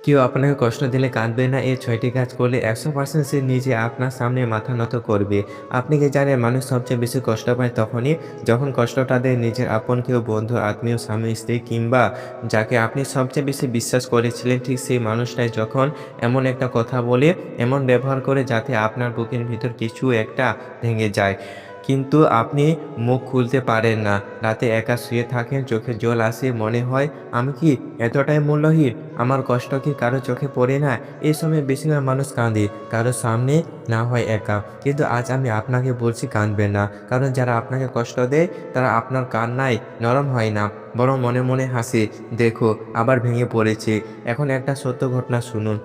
কেউ আপনাকে কষ্ট দিলে কাঁদবে না, এই ৬টি কাজ করলে ১০০% সে নিজে আপনার সামনে মাথা নত করবে। আপনি কি জানেন মানুষ সবচেয়ে বেশি কষ্ট পায় তখনই যখন কষ্টটা দেয় নিজের আপন কেউ, বন্ধু, আত্মীয়, স্বামী, স্ত্রী কিংবা যাকে আপনি সবচেয়ে বেশি বিশ্বাস করেছিলেন ঠিক সেই মানুষটাই যখন এমন একটা কথা বলে, এমন ব্যবহার করে যাতে আপনার বুকের ভিতর কিছু একটা ভেঙে যায়। কিন্তু আপনি মুখ খুলতে পারেন না। রাতে একা শুয়ে থাকেন, চোখে জল আসে, মনে হয় আমি কি এতটাই মূল্যহীন? আমার কষ্ট কি কারো চোখে পড়ে না? এই সময় বেশিরভাগ মানুষ কাঁদে, কারো সামনে, না হয় একা। কিন্তু আজ আমি আপনাকে বলছি কাঁদবেন না। কারণ যারা আপনাকে কষ্ট দেয় তারা আপনার কান্নায় নরম হয় না, বরং মনে মনে হাসে, দেখো আবার ভেঙে পড়েছে। এখন একটা সত্য ঘটনা শুনুন,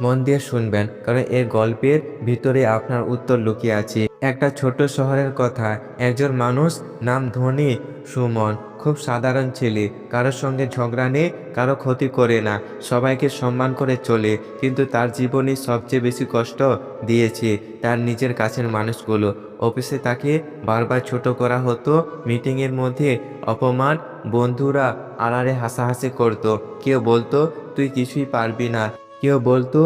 মন দিয়ে শুনবেন, কারণ এর গল্পের ভিতরে আপনার উত্তর লুকিয়ে আছে। একটা ছোট শহরের কথা। একজন মানুষ, নাম ধনী সুমন, খুব সাধারণ ছেলে, কারোর সঙ্গে ঝগড়া নেই, কারো ক্ষতি করে না, সবাইকে সম্মান করে চলে। কিন্তু তার জীবনে সবচেয়ে বেশি কষ্ট দিয়েছে তার নিজের কাছের মানুষগুলো। অফিসে তাকে বারবার ছোট করা হতো, মিটিংয়ের মধ্যে অপমান, বন্ধুরা আড়ালে হাসাহাসি করতো। কেউ বলতো তুই কিছুই পারবি না, কেউ বলতো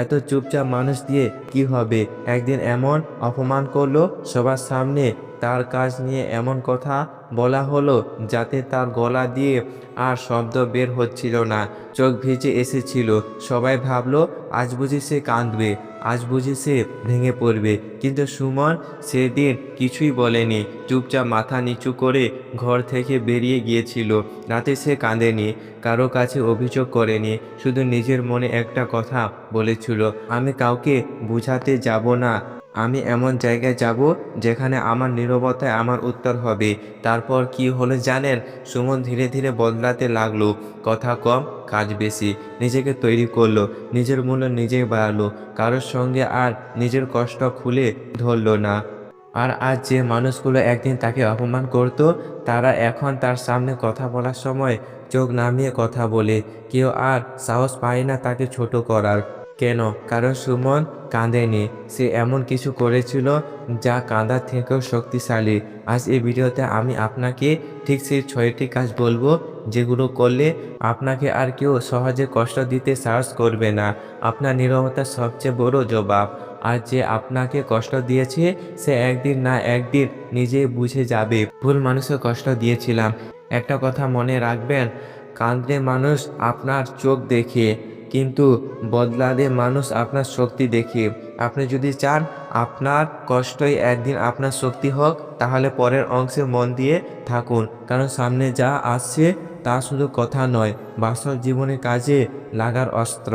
এত চুপচাপ মানুষ দিয়ে কি হবে। একদিন এমন অপমান করলো সবার সামনে, তার কাজ নিয়ে এমন কথা বলা হলো যাতে তার গলা দিয়ে আর শব্দ বের হচ্ছিল না, চোখ ভিজে এসেছিল। সবাই ভাবলো আজ বুঝি সে কাঁদবে, আজ বুঝি সে ভেঙে পড়বে। কিন্তু সুমন সেদিন কিছুই বলেনি, চুপচাপ মাথা নিচু করে ঘর থেকে বেরিয়ে গিয়েছিল। রাতে সে কাঁদেনি, কারো কাছে অভিযোগ করেনি, শুধু নিজের মনে একটা কথা বলেছিল, আমি কাউকে বুঝাতে যাব না, আমি এমন জায়গায় যাব যেখানে আমার নীরবতায় আমার উত্তর হবে। তারপর কি হলো জানেন? সুমন ধীরে ধীরে বদলাতে লাগলো, কথা কম, কাজ বেশি, নিজেকে তৈরি করলো, নিজের মূল্য নিজেই বাড়ালো, কারোর সঙ্গে আর নিজের কষ্ট খুলে ধরলো না। আর আজ যে মানুষগুলো একদিন তাকে অপমান করত, তারা এখন তার সামনে কথা বলার সময় চোখ নামিয়ে কথা বলে। কেউ আর সাহস পায় না তাকে ছোট করার। কেন? কারণ সুমন কাঁদেনি, সে এমন কিছু করেছিল যা কাঁদার থেকেও শক্তিশালী। আজ এই ভিডিওতে আমি আপনাকে ঠিক সেই ৬টি কাজ বলবো যেগুলো করলে আপনাকে আর কেউ সহজে কষ্ট দিতে সাহস করবে না। আপনার নীরবতা সবচেয়ে বড় জবাব। আর যে আপনাকে কষ্ট দিয়েছে সে একদিন না একদিন নিজেই বুঝে যাবে, ভুল মানুষকে কষ্ট দিয়েছিলাম। একটা কথা মনে রাখবেন, কাঁদলে মানুষ আপনার চোখ দেখে, কিন্তু বদলালে মানুষ আপনার শক্তি দেখে। আপনি যদি চান আপনার কষ্টই একদিন আপনার শক্তি হোক, তাহলে পরের অংশে মন দিয়ে থাকুন, কারণ সামনে যা আসছে তা শুধু কথা নয়, বাস্তব জীবনে কাজে লাগার অস্ত্র।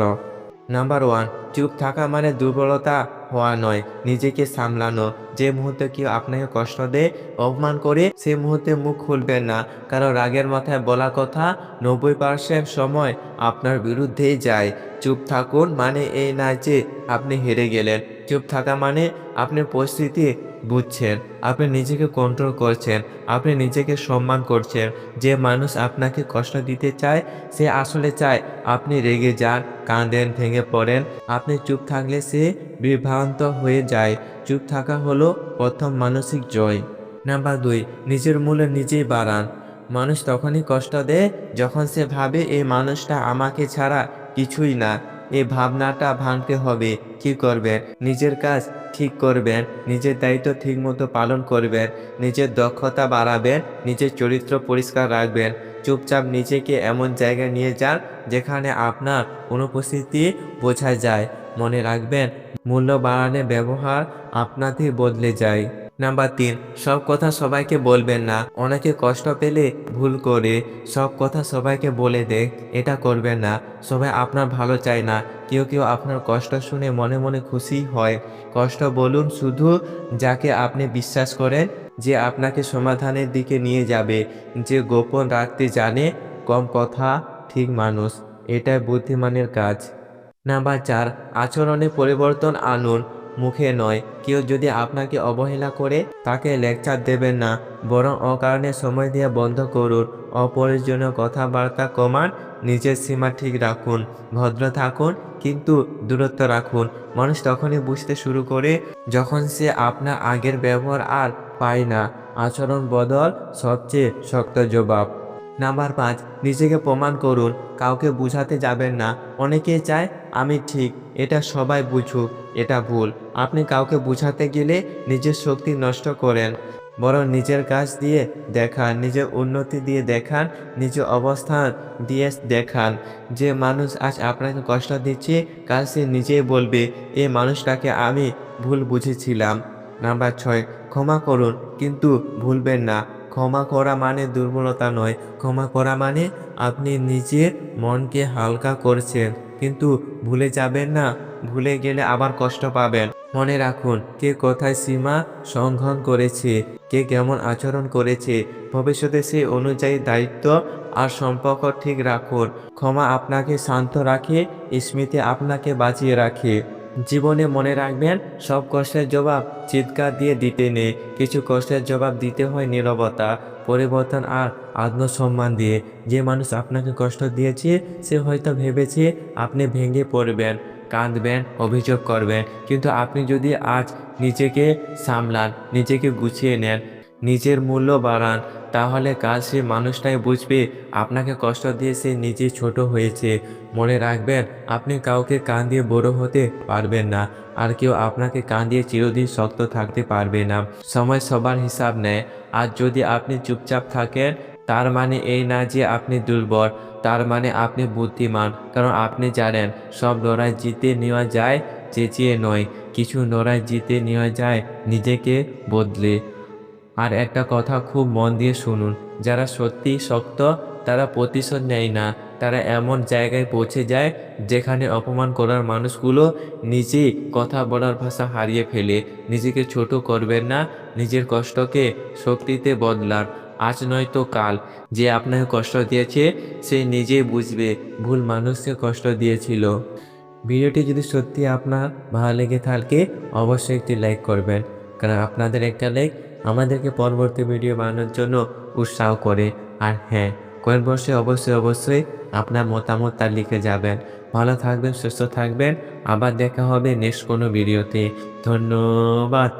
নাম্বার 1, চুপ থাকা মানে দুর্বলতা হওয়া নয়, নিজেকে সামলানো। যে মুহূর্তে কেউ আপনাকে কষ্ট দেয়, অপমান করে, সে মুহূর্তে মুখ খুলবেন না, কারণ রাগের মাথায় বলা কথা 90% সময় আপনার বিরুদ্ধেই যায়। চুপ থাকুন মানে এই না যে আপনি হেরে গেলেন। চুপ থাকা মানে আপনি পরিস্থিতি বুঝছেন, আপনি নিজেকে কন্ট্রোল করছেন, আপনি নিজেকে সম্মান করছেন। যে মানুষ আপনাকে কষ্ট দিতে চায় সে আসলে চায় আপনি রেগে যান, কাঁদেন, ভেঙে পড়েন। আপনি চুপ থাকলে সে বিভ্রান্ত হয়ে যায়। চুপ থাকা হলো প্রথম মানসিক জয়। নাম্বার 2, নিজের মূল্য নিজেই বাড়ান। মানুষ তখনই কষ্ট দেয় যখন সে ভাবে এই মানুষটা আমাকে ছাড়া কিছুই না। এই ভাবনাটা ভাঙতে হবে। কি করবেন? নিজের কাজ ঠিক করবেন, নিজের দায়িত্ব ঠিকমতো পালন করবেন, নিজের দক্ষতা বাড়াবেন, নিজের চরিত্র পরিষ্কার রাখবেন। চুপচাপ নিজেকে এমন জায়গায় নিয়ে যান যেখানে আপনার অনুপস্থিতি বোঝা যায়। মনে রাখবেন, মূল্য বাড়ালে ব্যবহার আপনাতেই বদলে যায়। নাম্বার 3, সব কথা সবাইকে বলবেন না। অনেকে কষ্ট পেলে ভুল করে সব কথা সবাইকে বলে দেয়, এটা করবেন না। সবাই আপনার ভালো চায় না, কেউ কেউ আপনার কষ্ট শুনে মনে মনে খুশি হয়। কষ্ট বলুন শুধু যাকে আপনি বিশ্বাস করেন, যে আপনাকে সমাধানের দিকে নিয়ে যাবে, যে গোপন রাখতে জানে, কম কথা, ঠিক মানুষ। এটাই বুদ্ধিমানের কাজ। নাম্বার 4, আচরণে পরিবর্তন আনুন, মুখে নয়। কেউ যদি আপনাকে অবহেলা করে তাকে লেকচার দেবেন না, বরং অকারণে সময় দিয়ে বন্ধ করুন। অপ্রয়োজনীয় কথাবার্তা কমান, নিজের সীমা ঠিক রাখুন, ভদ্র থাকুন কিন্তু দূরত্ব রাখুন। মানুষ তখনই বুঝতে শুরু করে যখন সে আপনার আগের ব্যবহার আর পায় না। আচরণ বদল সবচেয়ে শক্ত জবাব। নাম্বার 5, নিজেকে প্রমাণ করুন। কাউকে বুঝাতে যাবেন না। অনেকেই চায় আমি ঠিক, এটা সবাই বুঝুক, এটা ভুল। আপনি কাউকে বুঝাতে গেলে নিজের শক্তি নষ্ট করেন। বরং নিজের কাজ দিয়ে দেখান, নিজের উন্নতি দিয়ে দেখান, নিজের অবস্থান দিয়ে দেখান। যে মানুষ আজ আপনাকে কষ্ট দিচ্ছে, কাল সে নিজেই বলবে, এই মানুষটাকে আমি ভুল বুঝেছিলাম। নাম্বার 6, ক্ষমা করুন কিন্তু ভুলবেন না। ক্ষমা করা মানে দুর্বলতা নয়, ক্ষমা করা মানে আপনি নিজের মনকে হালকা করছেন। কিন্তু ভুলে যাবেন না, ভুলে গেলে আবার কষ্ট পাবেন। মনে রাখুন, কে কোথায় সীমা লঙ্ঘন করেছে, কে কেমন আচরণ করেছে। ভবিষ্যতে সেই অনুযায়ী দায়িত্ব আর সম্পর্ক ঠিক রাখুন। ক্ষমা আপনাকে শান্ত রাখে, স্মৃতি আপনাকে বাঁচিয়ে রাখে। জীবনে মনে রাখবেন, সব কষ্টের জবাব চিৎকার দিয়ে দিতে নেই। কিছু কষ্টের জবাব দিতে হয় নীরবতা, পরিবর্তন আর আত্মসম্মান দিয়ে। যে মানুষ আপনাকে কষ্ট দিয়েছে সে হয়তো ভেবেছে আপনি ভেঙে পড়বেন, কাঁদবেন, অভিযোগ করবেন। কিন্তু আপনি যদি আজ নিজেকে সামলান, নিজেকে গুছিয়ে নেন, নিজের মূল্য বাড়ান, তাহলে কাল সে মানুষটাই বুঝবে আপনাকে কষ্ট দিয়ে সে নিজে ছোট হয়েছে। মনে রাখবেন, আপনি কাউকে কান দিয়ে বড় হতে পারবেন না, আর কেউ আপনাকে কান দিয়ে চিরদিন শক্ত থাকতে পারবে না। সময় সবার হিসাব নেয়। আর যদি আপনি চুপচাপ থাকেন, তার মানে এই না যে আপনি দুর্বল, তার মানে আপনি বুদ্ধিমান। কারণ আপনি জানেন, সব লড়াই জিতে নেওয়া যায় চেঁচিয়ে নয়, কিছু লড়াই জিতে নেওয়া যায় নিজেকে বদলে। আর একটা কথা খুব মন দিয়ে শুনুন, যারা সত্যিই শক্ত তারা প্রতিশোধ নেয় না, তারা এমন জায়গায় পৌঁছে যায় যেখানে অপমান করার মানুষগুলো নিজেই কথা বলার ভাষা হারিয়ে ফেলে। নিজেকে ছোট করবেন না, নিজের কষ্টকে শক্তিতে বদলান। আজ নয়তো কাল যে আপনাকে কষ্ট দিয়েছে সে নিজেই বুঝবে ভুল মানুষকে কষ্ট দিয়েছিল। ভিডিওটি যদি সত্যি আপনার ভালো লেগে থাকে অবশ্যই একটি লাইক করবেন, কারণ আপনাদের একটা লাইক আমাদেরকে পরবর্তী ভিডিও বানানোর জন্য উৎসাহ করে। আর হ্যাঁ, কমেন্ট বক্সে অবশ্যই আপনার মতামত তা লিখে যাবেন। ভালো থাকবেন, সুস্থ থাকবেন। আবার দেখা হবে নেক্সট কোনো ভিডিওতে। ধন্যবাদ।